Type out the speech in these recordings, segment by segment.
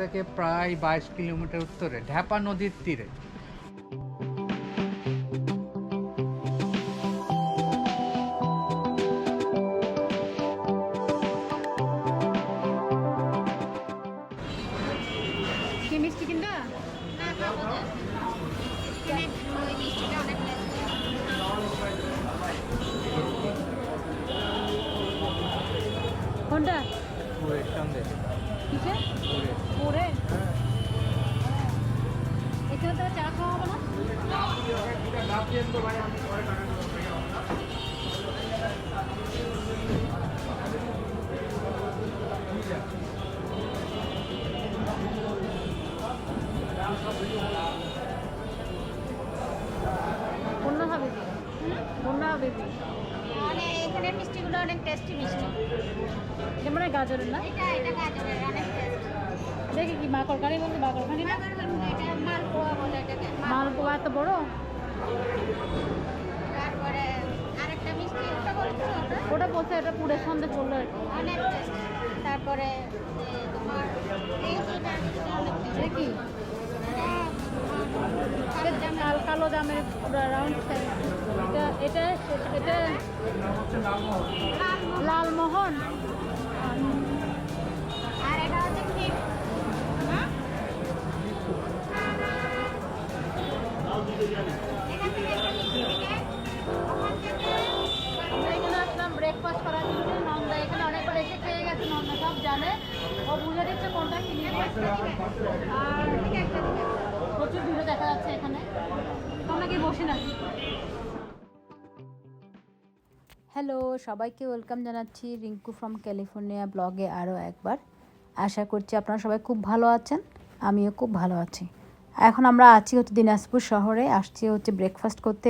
থেকে প্রায় 22 কিলোমিটার উত্তরে ঢাপা নদীর তীরে। কি মিষ্টি কিনবা? কোনটা? পুরের সন্দেশ। কিসে? পুরে। এখানে তো চা খাওয়া হবে না? কোনটা হবে কি? কোনটা হবে কি? মানে এখানে মিষ্টিগুলো অনেক টেস্টি মিষ্টি। এটা মানে গাজরের না? এটা গাজরের অনেক টেস্টি। দেখি কি মাকড়খানি বলতে মাকড়খানি না? এটা মালপোয়া বলে এটাকে। মালপোয়া এত বড়? তারপরে আরেকটা মিষ্টি ওটা বলছো ওটা বলছে এটা পুরের সন্দেশ বললো আর কি। অনেক টেস্টি। তারপরে তোমার এই যেটা অনেক টেস্টি। দেখি কাল কালো জামের পুরো রাউন্ড এটা এটা লালমোহন। আর এটা হচ্ছে ক্ষীর। এখান থেকে একটা মিষ্টি কিনে ওখান থেকে আমরা এখানে আসলাম ব্রেকফাস্ট করার জন্য। নন্দা এখানে অনেকবার এসে খেয়ে গেছে, নন্দা সব জানে, ও বুঝে দিচ্ছে কোনটা কিনে। আর প্রচুর ভিড় দেখা যাচ্ছে এখানে। তোমরা কি বসে নাকি? হ্যালো, সবাইকে ওয়েলকাম জানাচ্ছি রিঙ্কু ফ্রম ক্যালিফোর্নিয়া ব্লগে আরও একবার। আশা করছি আপনারা সবাই খুব ভালো আছেন, আমিও খুব ভালো আছি। এখন আমরা আছি হচ্ছে দিনাজপুর শহরে, আসছি হচ্ছে ব্রেকফাস্ট করতে।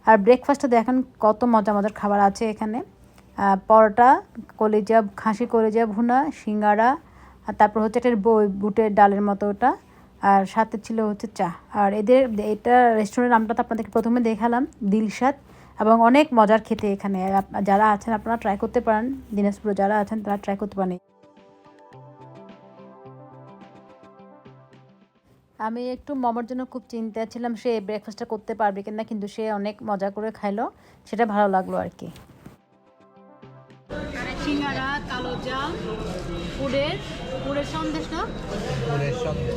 আর ব্রেকফাস্টে দেখেন কত মজা মজার খাবার আছে এখানে। পরোটা, কলিজা, খাসি কলিজা ভুনা, সিঙ্গারা, আর তারপর হচ্ছে একটা বুটের ডালের মতো ওটা, আর সাথে ছিল হচ্ছে চা। আর এটা রেস্টুরেন্টের নামটা তো আপনাদেরকে প্রথমে দেখালাম, দিলশাদ, এবং অনেক মজার খেতে এখানে। যারা আছেন আপনারা ট্রাই করতে পারেন, দিনাজপুরে যারা আছেন তারা ট্রাই করতে পারেন। আমি একটু মামার জন্য খুব চিন্তায় ছিলাম সে ব্রেকফাস্টটা করতে পারবে কিনা, কিন্তু সে অনেক মজা করে খাইলো, সেটা ভালো লাগলো আর কি। সিঙ্গারা, কালো জাম, গুড়ের সন্দেশ না? পুরের সন্দেশ,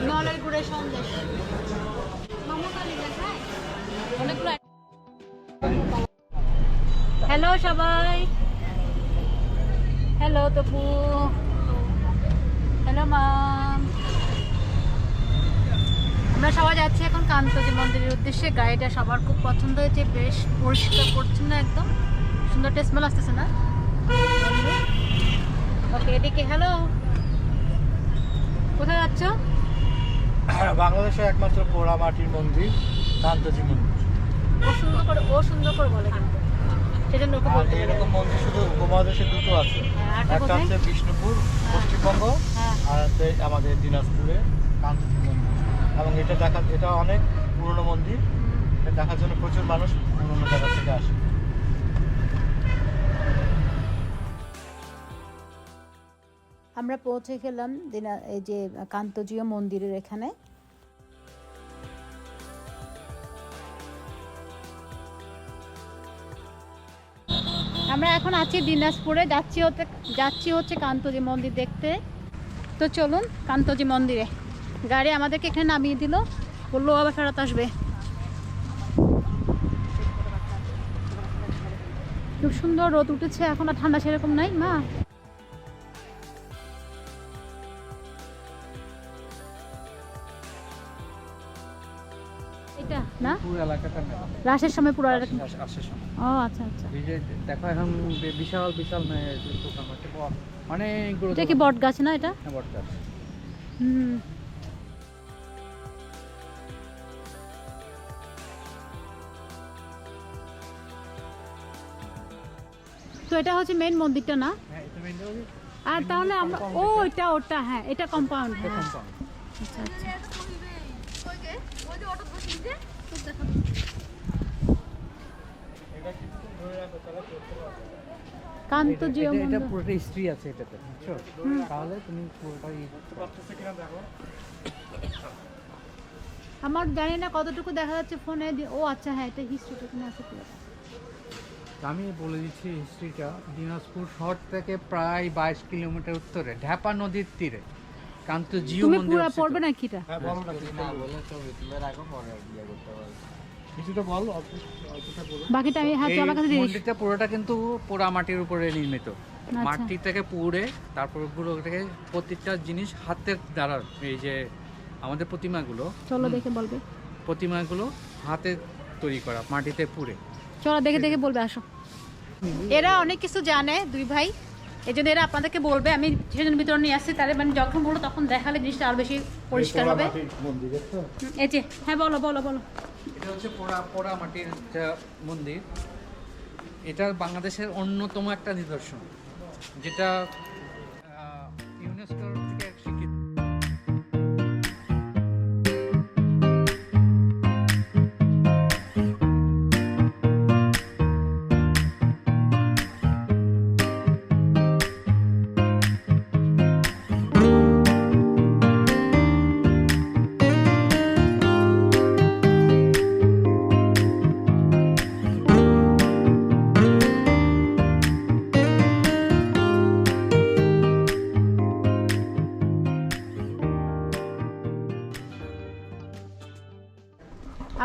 নলের গুড়ের সন্দেশ, মোমো কালি দেখায়। অনেকগুলো। হ্যালো সবাই, হ্যালো তপু, হ্যালো মাম। আমরা সবাই যাচ্ছি এখন কান্তজি মন্দিরের উদ্দেশ্যে। গাড়িটা সবার খুব পছন্দ হয়েছে, বেশ পরিষ্কার পরিচ্ছন্ন, একদম সুন্দর স্মেল আসতেছে না? ওকে, এদিকে হ্যালো। কোথায় যাচ্ছ? বাংলাদেশের একমাত্র পোড়া মাটির মন্দির কান্তজি মন্দির। ও সুন্দর করে বলে, কিন্তু সেজন্য ওকে বলতে গেলে। এরকম মন্দির শুধু উপমহাদেশে দুটো আছে, একটা হচ্ছে বিষ্ণুপুর পশ্চিমবঙ্গ, আর আছে আমাদের দিনাজপুরে কান্তজি মন্দির। এবং এটা অনেক পুরনো মন্দির, এটা দেখার জন্য প্রচুর মানুষ অন্য জায়গা থেকে আসে। আমরা পৌঁছে গেলাম এই যে কান্তজিও মন্দিরের এখানে। আমরা এখন আছি দিনাজপুরে, যাচ্ছি হচ্ছে কান্তজি মন্দির দেখতে। তো চলুন কান্তজি মন্দিরে। গাড়ি আমাদেরকে এখানে নামিয়ে দিল, বললো আবার ফেরত আসবে। খুব সুন্দর রোদ উঠেছে এখন, আর ঠান্ডা সেরকম নাই মা। এটা না পুরো এলাকাটা না, রাশের সময় পুরো আসে সময়। ও আচ্ছা আচ্ছা। এই যে দেখো এখন বিশাল বিশাল দোকান আছে, অনেকগুলো। এটা কি বট গাছ না এটা? হ্যাঁ, বট গাছ। হুম। তো এটা হচ্ছে মেইন মন্দিরটা না? হ্যাঁ, এটা মেইন রোড। আর তাহলে আমরা ওটা হ্যাঁ, এটা কম্পাউন্ড। এটা হ্যাঁ কম্পাউন্ড। আচ্ছা আচ্ছা। এটা কিছুক্ষণ ধরে রাখো, তাহলে করতে পারবে। কান্তজিও এটা মন্দির। পুরোটা হিস্ট্রি আছে এটাতে, বুঝছো? তাহলে তুমি পুরোটা আমার জানি না কতটুকু দেখা যাচ্ছে ফোনে। ও আচ্ছা, হ্যাঁ, এটা হিস্ট্রিটা এখানে আছে পুরোটা। আমি বলে দিচ্ছি হিস্ট্রিটা। দিনাজপুর শহর থেকে প্রায় 22 কিলোমিটার উত্তরে ঢাপা নদীর তীরে কান্তজিও তুমি মন্দির পুরো অবস্থিত। পড়বে নাকি এটা? হ্যাঁ বলো না, কিছু বলে ছবি তুলে রাখো, পরে বিয়ে করতে পারবে। কিছুটা বল, অল্পটা বলো। বাকিটা আমি হ্যাঁ তুই আমার কাছে এই দিস। মন্দিরটা পুরোটা কিন্তু পোড়া মাটির উপরে নির্মিত। মাটি থেকে পুড়ে তারপর পুরো থেকে প্রত্যেকটা জিনিস হাতের দ্বারা, এই যে আমাদের প্রতিমাগুলো, চলো দেখে বলবে। প্রতিমাগুলো হাতে তৈরি করা, মাটিতে পুড়ে। চলো দেখে দেখে বলবে, আসো। এরা অনেক কিছু জানে দুই ভাই, এই জন্য এরা আপনাদেরকে বলবে। আমি সেজন্য ভিতরে নিয়ে আসছি, তাহলে মানে যখন বলবো তখন দেখালে জিনিসটা আরো বেশি পরিষ্কার হবে। মন্দির দেখছো? এই যে, হ্যাঁ বলো বলো বলো। এটা হচ্ছে পোড়া পোড়া মাটির একটা মন্দির। এটা বাংলাদেশের অন্যতম একটা নিদর্শন, যেটা ইউনেস্কোর থেকে স্বীকৃত।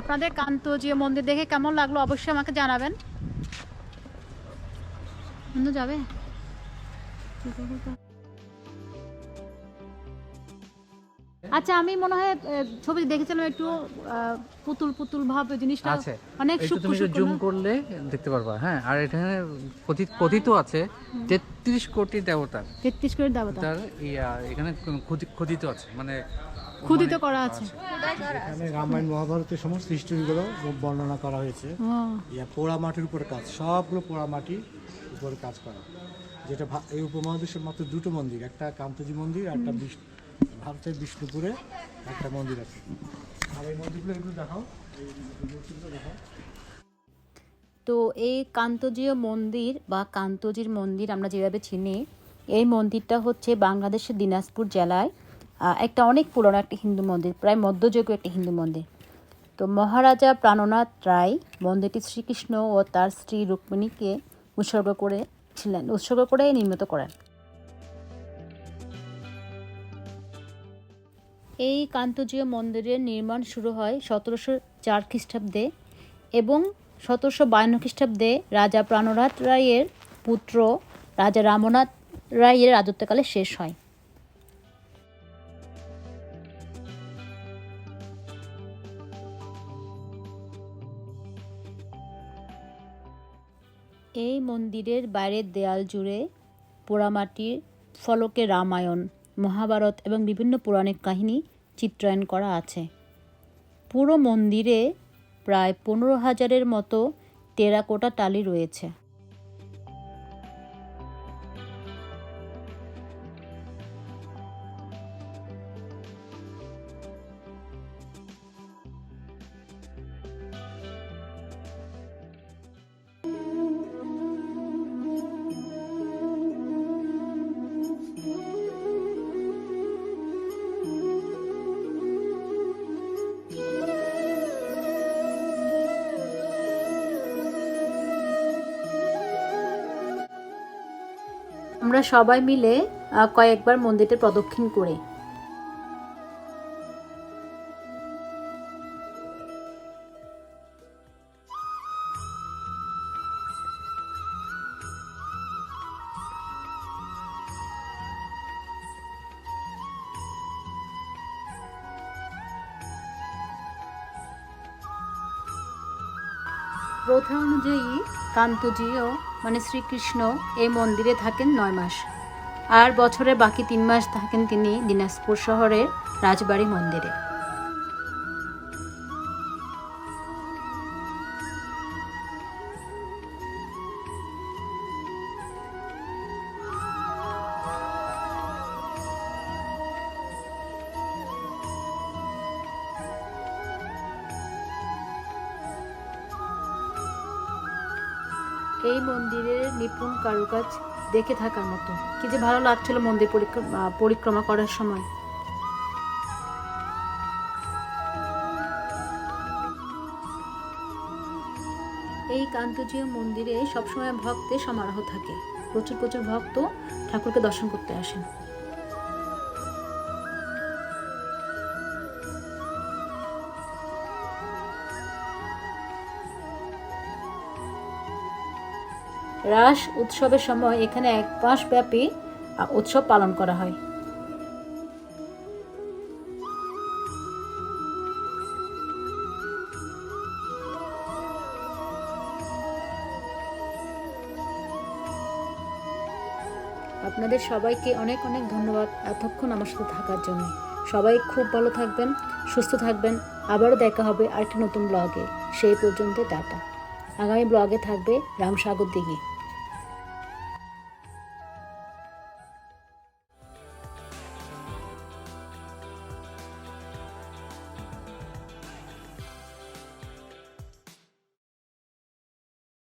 আপনাদের কান্তজিও মন্দির দেখে কেমন লাগলো অবশ্যই আমাকে জানাবেন। বন্ধু যাবে? আচ্ছা, আমি মনে হয় ছবি দেখেছিলাম একটু পুতুল পুতুল ভাব জিনিসটা আছে অনেক একটু, সূক্ষ্ম তুমি সূক্ষ্ম জুম না? করলে দেখতে পারবা। হ্যাঁ, আর এখানে কথিত আছে 33 কোটি দেবতা 33 করে দেবতা তার এখানে খোদিত আছে, মানে ক্ষুদিত করা আছে। এখানে রামায়ণ মহাভারতের সমস্ত হিস্ট্রিগুলো বর্ণনা করা হয়েছে। ও, পোড়া মাটির উপরে কাজ, সবগুলো পোড়া মাটির উপরে কাজ করা। যেটা এই উপমহাদেশের মাত্র দুটো মন্দির, একটা কান্তজি মন্দির আর একটা ভারতের বিষ্ণুপুরে একটা মন্দির আছে। আর এই মন্দিরগুলো এগুলো দেখাও, এই মূর্তিগুলো দেখাও। তো এই কান্তজিও মন্দির বা কান্তজির মন্দির আমরা যেভাবে চিনি, এই মন্দিরটা হচ্ছে বাংলাদেশের দিনাজপুর জেলায় একটা অনেক পুরনো একটা হিন্দু মন্দির, প্রায় মধ্যযুগীয় একটি হিন্দু মন্দির। তো মহারাজা প্রাণনাথ রায় মন্দিরটি শ্রীকৃষ্ণ ও তার স্ত্রী রুক্মিণীকে উৎসর্গ করে নির্মিত করেন। এই কান্তজিও মন্দিরের নির্মাণ শুরু হয় 1704 খ্রিস্টাব্দে এবং 1752 খ্রিস্টাব্দে রাজা প্রাণনাথ রায়ের পুত্র রাজা রামনাথ রায়ের রাজত্বকালে শেষ হয়। এই মন্দিরের বাইরের দেয়াল জুড়ে পোড়ামাটির ফলকে রামায়ণ, মহাভারত এবং বিভিন্ন পৌরাণিক কাহিনী চিত্রায়ন করা আছে। পুরো মন্দিরে প্রায় 15,000-এর মতো টেরাকোটা টালি রয়েছে। আমরা সবাই মিলে কয়েকবার মন্দিরটা প্রদক্ষিণ করি। প্রথা অনুযায়ী কান্তজিও মানে শ্রীকৃষ্ণ এই মন্দিরে থাকেন 9 মাস, আর বছরের বাকি 3 মাস থাকেন তিনি দিনাজপুর শহরের রাজবাড়ি মন্দিরে। এই মন্দিরের নিপুণ কারুকাজ দেখে থাকার মতো। কি যে ভালো লাগছিল মন্দির পরিক্রমা করার সময়। এই কান্তজিউ মন্দিরে সবসময় ভক্তের সমারোহ থাকে। প্রচুর প্রচুর ভক্ত ঠাকুরকে দর্শন করতে আসেন। রাস উৎসবের সময় এখানে 1 মাস ব্যাপী উৎসব পালন করা হয়। আপনাদের সবাইকে অনেক অনেক ধন্যবাদ এতক্ষণ আমার সাথে থাকার জন্য। সবাই খুব ভালো থাকবেন, সুস্থ থাকবেন। আবারও দেখা হবে আরেকটি নতুন ব্লগে। সেই পর্যন্ত টাটা। আগামী ব্লগে থাকবে রামসাগর দিঘি।